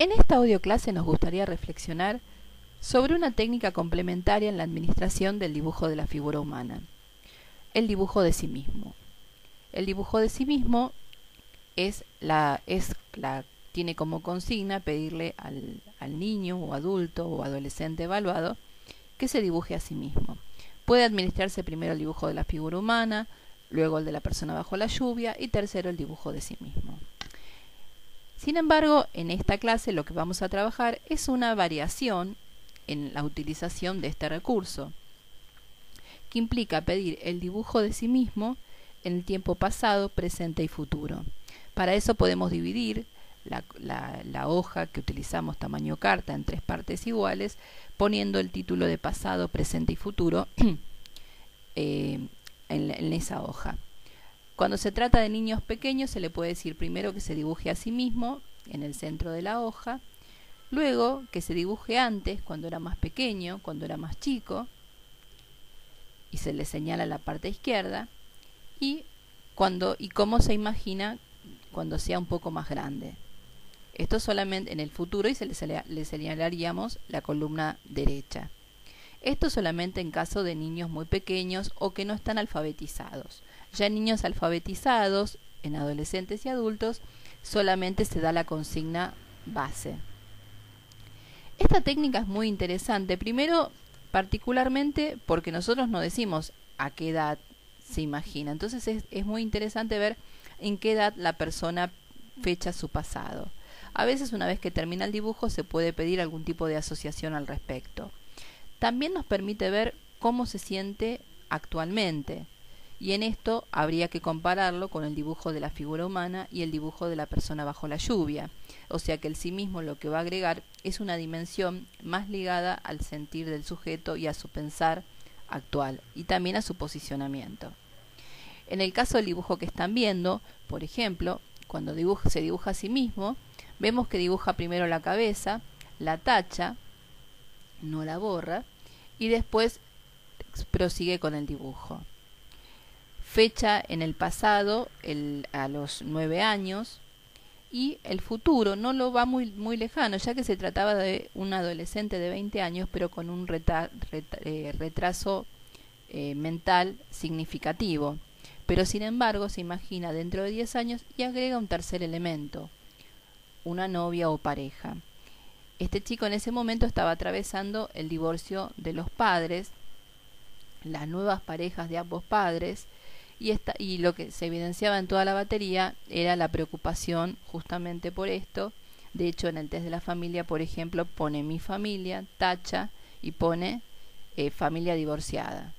En esta audioclase nos gustaría reflexionar sobre una técnica complementaria en la administración del dibujo de la figura humana, el dibujo de sí mismo. El dibujo de sí mismo tiene como consigna pedirle al niño o adulto o adolescente evaluado que se dibuje a sí mismo. Puede administrarse primero el dibujo de la figura humana, luego el de la persona bajo la lluvia y tercero el dibujo de sí mismo. Sin embargo, en esta clase lo que vamos a trabajar es una variación en la utilización de este recurso, que implica pedir el dibujo de sí mismo en el tiempo pasado, presente y futuro. Para eso podemos dividir la hoja que utilizamos tamaño carta en 3 partes iguales, poniendo el título de pasado, presente y futuro en esa hoja. Cuando se trata de niños pequeños se le puede decir primero que se dibuje a sí mismo en el centro de la hoja, luego que se dibuje antes, cuando era más pequeño, cuando era más chico, y se le señala la parte izquierda, y cómo se imagina cuando sea un poco más grande. Esto solamente en el futuro, y le señalaríamos la columna derecha. Esto solamente en caso de niños muy pequeños o que no están alfabetizados. Ya en niños alfabetizados, en adolescentes y adultos, solamente se da la consigna base. Esta técnica es muy interesante, primero particularmente porque nosotros no decimos a qué edad se imagina. Entonces es muy interesante ver en qué edad la persona fecha su pasado. A veces una vez que termina el dibujo se puede pedir algún tipo de asociación al respecto. También nos permite ver cómo se siente actualmente, y en esto habría que compararlo con el dibujo de la figura humana y el dibujo de la persona bajo la lluvia. O sea que el sí mismo lo que va a agregar es una dimensión más ligada al sentir del sujeto y a su pensar actual, y también a su posicionamiento. En el caso del dibujo que están viendo, por ejemplo, cuando se dibuja a sí mismo, vemos que dibuja primero la cabeza, la tacha, no la borra, y después prosigue con el dibujo. Fecha en el pasado a los 9 años, y el futuro no lo va muy lejano, ya que se trataba de un adolescente de 20 años, pero con un retraso mental significativo. Pero sin embargo se imagina dentro de 10 años y agrega un tercer elemento, una novia o pareja. Este chico en ese momento estaba atravesando el divorcio de los padres, las nuevas parejas de ambos padres, y lo que se evidenciaba en toda la batería era la preocupación justamente por esto. De hecho, en el test de la familia, por ejemplo, pone mi familia, tacha, y pone familia divorciada.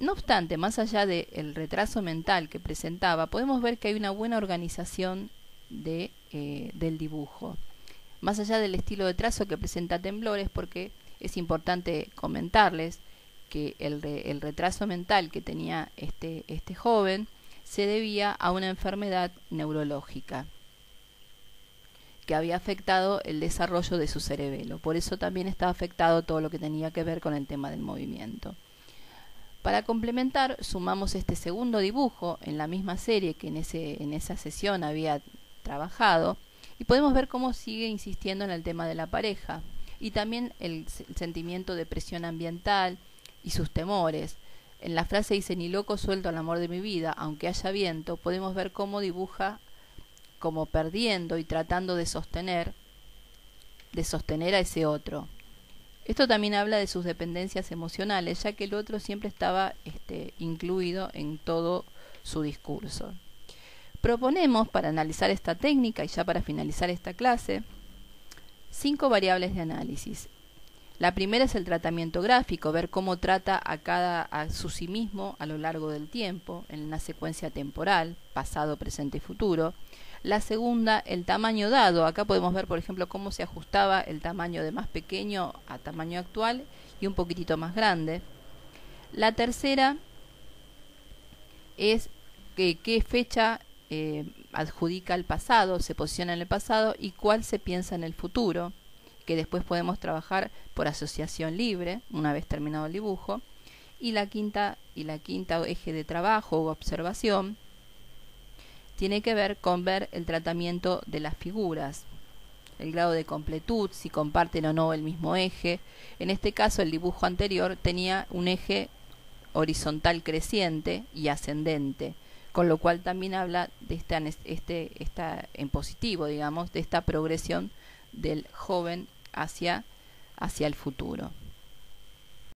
No obstante, más allá del retraso mental que presentaba, podemos ver que hay una buena organización del dibujo. Más allá del estilo de trazo que presenta temblores, porque es importante comentarles que el retraso mental que tenía este joven se debía a una enfermedad neurológica que había afectado el desarrollo de su cerebelo. Por eso también estaba afectado todo lo que tenía que ver con el tema del movimiento. Para complementar, sumamos este segundo dibujo en la misma serie que en esa sesión había trabajado, y podemos ver cómo sigue insistiendo en el tema de la pareja y también el sentimiento de presión ambiental y sus temores. En la frase dice: ni loco suelto al amor de mi vida, aunque haya viento. Podemos ver cómo dibuja como perdiendo y tratando de sostener a ese otro. Esto también habla de sus dependencias emocionales, ya que el otro siempre estaba incluido en todo su discurso. Proponemos, para analizar esta técnica y ya para finalizar esta clase, 5 variables de análisis. La primera es el tratamiento gráfico, ver cómo trata a su sí mismo a lo largo del tiempo, en una secuencia temporal, pasado, presente y futuro. La segunda, el tamaño dado. Acá podemos ver, por ejemplo, cómo se ajustaba el tamaño de más pequeño a tamaño actual y un poquitito más grande. La tercera es qué fecha adjudica al pasado, se posiciona en el pasado, y cuál se piensa en el futuro, que después podemos trabajar por asociación libre una vez terminado el dibujo. Y la quinta eje de trabajo u observación tiene que ver con ver el tratamiento de las figuras, el grado de completud, si comparten o no el mismo eje. En este caso, el dibujo anterior tenía un eje horizontal creciente y ascendente, con lo cual también habla de esta en positivo, digamos, de esta progresión del joven hacia el futuro.